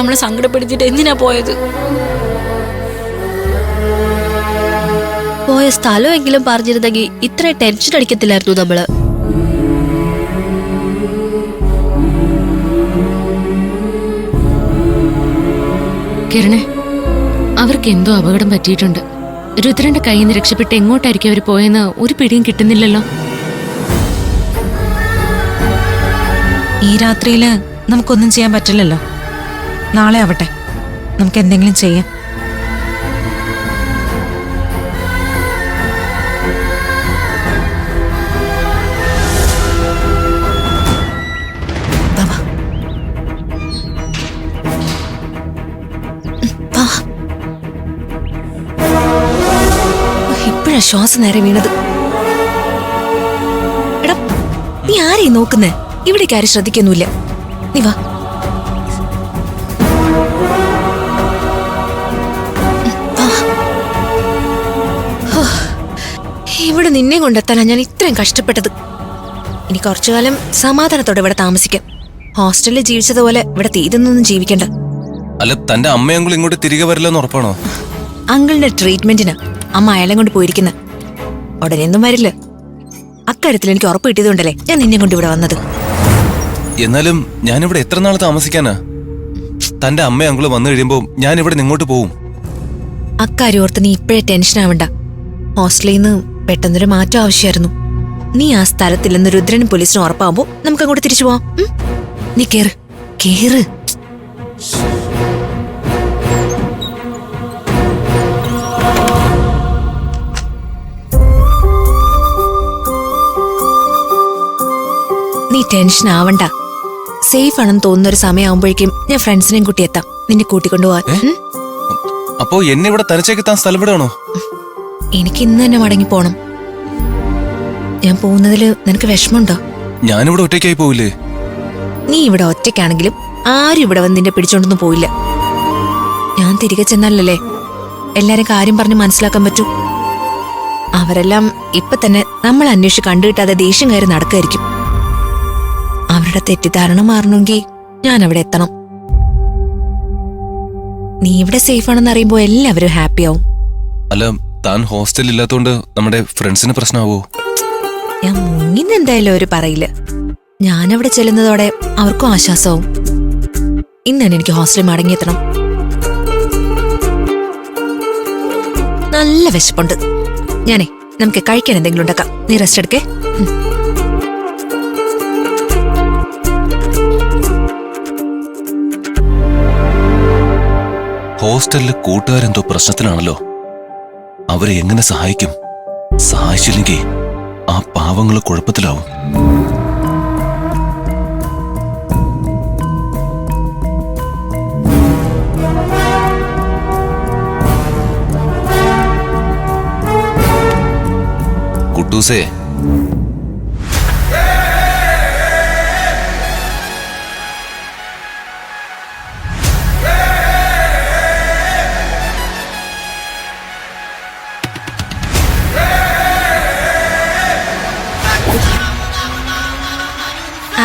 നമ്മളെ സങ്കടപ്പെടുത്തിയിട്ട് എന്തിനാ പോയത്? പോയ സ്ഥലമെങ്കിലും പറഞ്ഞിരുന്നെങ്കിൽ ഇത്ര ടെൻഷൻ അടിക്കത്തില്ലായിരുന്നു നമ്മള്. കിരണേ, അവർക്ക് എന്തോ അപകടം പറ്റിയിട്ടുണ്ട്. രുദ്രന്റെ കയ്യിൽ നിന്ന് രക്ഷപ്പെട്ട് എങ്ങോട്ടായിരിക്കും അവർ പോയെന്ന് ഒരു പിടിയും കിട്ടുന്നില്ലല്ലോ. ഈ രാത്രിയില് നമുക്കൊന്നും ചെയ്യാൻ പറ്റില്ലല്ലോ. നാളെ ആവട്ടെ, നമുക്ക് എന്തെങ്കിലും ചെയ്യാം. ഇപ്പോഴാ ശ്വാസം നേരെ വീണത്. എടാ, നീ ആരെയും നോക്കുന്നേ? ഇവിടേക്ക് ആരും ശ്രദ്ധിക്കൊന്നുമില്ല. നീ വാ. ഇവിടെ നിന്നെ കൊണ്ടെത്താനാ ഞാൻ ഇത്രയും കഷ്ടപ്പെട്ടത്. ഇനി കുറച്ചു കാലം സമാധാനത്തോടെ ഇവിടെ താമസിക്കാം. ഹോസ്റ്റലിൽ ജീവിച്ചതുപോലെ ഇവിടെ തീരുന്നൊന്നും ജീവിക്കണ്ട. അല്ല, തന്റെ അമ്മയങ്കൾ ഇങ്ങോട്ട് തിരികെ വരില്ലെന്ന് ഉറപ്പാണോ? അങ്കിളിന്റെ ട്രീറ്റ്മെന്റിന് അമ്മ അയാളെ കൊണ്ട് പോയിരിക്കുന്നത്. ഉടനെയൊന്നും വരില്ല. അക്കാര്യത്തിൽ എനിക്ക് ഉറപ്പ് കിട്ടിയതുകൊണ്ടല്ലേ ഞാൻ നിന്നെ കൊണ്ട് ഇവിടെ വന്നത്. എന്നാലും ഞാനിവിടെ എത്ര നാൾ താമസിക്കാനാ? തന്റെ അമ്മയങ്കള് വന്നു കഴിയുമ്പോ ഞാൻ ഇവിടെ നിങ്ങോട്ട് പോവും. അക്കാര്യം ഓർത്ത് നീ ഇപ്പോഴേ ടെൻഷൻ ആവണ്ട. ഹോസ്റ്റലിൽ നിന്ന് പെട്ടെന്നൊരു മാറ്റം ആവശ്യമായിരുന്നു. നീ ആ സ്ഥലത്തില്ലെന്ന് രുദ്രനും പോലീസിനും ഉറപ്പാകുമ്പോ നമുക്ക് അങ്ങോട്ട് തിരിച്ചു പോവാം. നീ കേറ് കേറ്. നീ ടെൻഷൻ ആവണ്ട. സേഫ് ആണെന്ന് തോന്നുന്ന ഒരു സമയമാകുമ്പോഴേക്കും ഞാൻ ഫ്രണ്ട്സിനെയും കൂട്ടി എത്താം, നിന്നെ കൂട്ടിക്കൊണ്ടുപോവാൻ. അപ്പോ എന്നെ ഇവിടെ തനിച്ചേക്കെത്താൻ സ്ഥലം വിടാണോ? എനിക്ക് ഇന്ന് തന്നെ മടങ്ങി പോണം. ഞാൻ പോകുന്നതില് നിനക്ക് വിഷമമുണ്ടോ? ഞാനിവിടെ ഒറ്റയ്ക്കായി പോവില്ലേ? നീ ഇവിടെ ഒറ്റയ്ക്കാണെങ്കിലും ആരും ഇവിടെ വന്ന് നിന്നെ പിടിച്ചോണ്ടൊന്നും പോയില്ല. ഞാൻ തിരികെ ചെന്നാലല്ലേ എല്ലാരും കാര്യം പറഞ്ഞ് മനസ്സിലാക്കാൻ പറ്റൂ. അവരെല്ലാം ഇപ്പൊ തന്നെ നമ്മൾ അന്വേഷിച്ച് കണ്ടുകിട്ടാതെ ദേഷ്യം കയറി നടക്കായിരിക്കും. അവരുടെ തെറ്റിദ്ധാരണ മാറണമെങ്കിൽ ഞാൻ അവിടെ എത്തണം. നീ ഇവിടെ സേഫ് ആണെന്ന് അറിയുമ്പോ എല്ലാവരും ഹാപ്പി ആവും. അല്ല, താൻ ഹോസ്റ്റലിൽ ഇല്ലാത്തോണ്ട് നമ്മുടെ ഫ്രണ്ട്സിന് പ്രശ്നമാവോ? ഞാൻ മുങ്ങിന്ന് എന്തായാലും അവര് പറയില്ല. ഞാനവിടെ ചെല്ലുന്നതോടെ അവർക്കും ആശ്വാസവും. ഇന്ന് തന്നെ എനിക്ക് ഹോസ്റ്റലിൽ മടങ്ങിയെത്തണം. നല്ല വിശപ്പുണ്ട്. ഞാനേ നമുക്ക് കഴിക്കാൻ എന്തെങ്കിലും ഉണ്ടാക്കാം. നീ റെസ്റ്റ് എടുക്കേ. ഹോസ്റ്റലില് കൂട്ടുകാരെന്തോ പ്രശ്നത്തിലാണല്ലോ. അവരെ എങ്ങനെ സഹായിക്കും? സഹായിച്ചില്ലെങ്കിൽ ആ പാവങ്ങള് കുഴപ്പത്തിലാവും. കുട്ടൂസേ,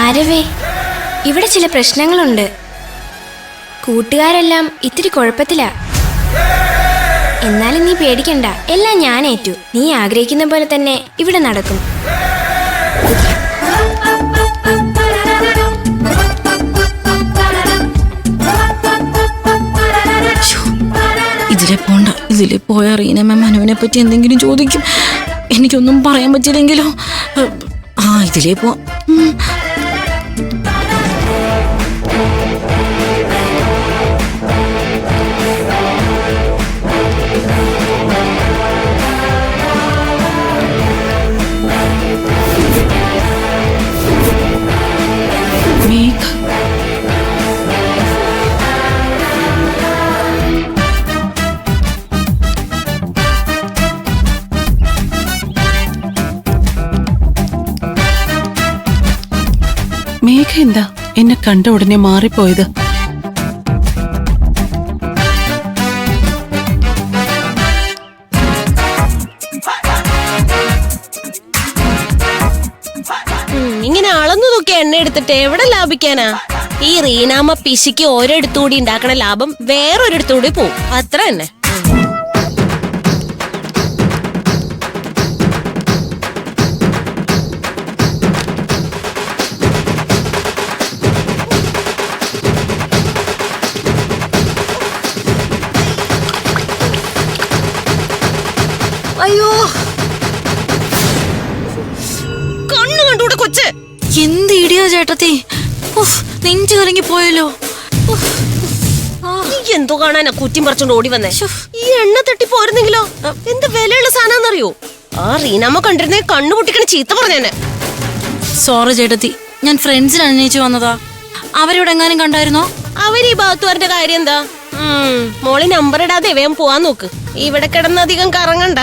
ആരവേ, ഇവിടെ ചില പ്രശ്നങ്ങളുണ്ട്. കൂട്ടുകാരെല്ലാം ഇത്തിരി കുഴപ്പത്തിലാ. എന്നാലും നീ പേടിക്കണ്ട, എല്ലാം ഞാൻ ഏറ്റു. നീ ആഗ്രഹിക്കുന്ന പോലെ തന്നെ ഇവിടെ നടക്കും. ഇതിലെ പോണ്ട. ഇതിലെ പോയ റീനമ്മ മനുവിനെ പറ്റി എന്തെങ്കിലും ചോദിക്കും. എനിക്കൊന്നും പറയാൻ പറ്റില്ലെങ്കിലോ. ഇതിലേ പോവാം. മേഘ എന്താ എന്നെ കണ്ട ഉടനെ മാറിപ്പോയത്? ഇങ്ങനെ അളന്നു നോക്കി എണ്ണ എടുത്തിട്ട് എവിടെ ലാഭിക്കാനാ? ഈ റീനാമ്മ പിശിക്ക് ഓരോരുത്തൂടി ഉണ്ടാക്കണ ലാഭം വേറൊരിടത്തൂടി പോവും. അത്ര തന്നെ. അയ്യോ, കണ്ണു കണ്ടൂടെ കൊച്ച്. എന്ത് ഇടിയാ ചേട്ടത്തി, നെഞ്ചു കലങ്ങി പോയല്ലോ. നീ എന്തോ കാണാനാ കുറ്റിയും പറിച്ചോണ്ട് ഓടി വന്നേ? ഈ എണ്ണ തട്ടി പോരുന്നെങ്കിലോ എന്ത് വിലയുള്ള സാധനന്നറിയോ? ആ റീനാമ്മ കണ്ടിരുന്നേ കണ്ണു പൊട്ടിക്കണ ചീത്ത പറഞ്ഞേനെ. സോറി ചേട്ടത്തി, ഞാൻ ഫ്രണ്ട്സിന് അന്വേഷിച്ചു വന്നതാ. അവരിവിടെ എങ്ങാനും കണ്ടായിരുന്നോ? അവര് ഈ ഭാഗത്തുവരന്റെ കാര്യം എന്താ? മോളി നമ്പർ ഇടാതെ വേഗം പോവാൻ നോക്ക്. ഇവിടെ കിടന്നധികം കറങ്ങണ്ട.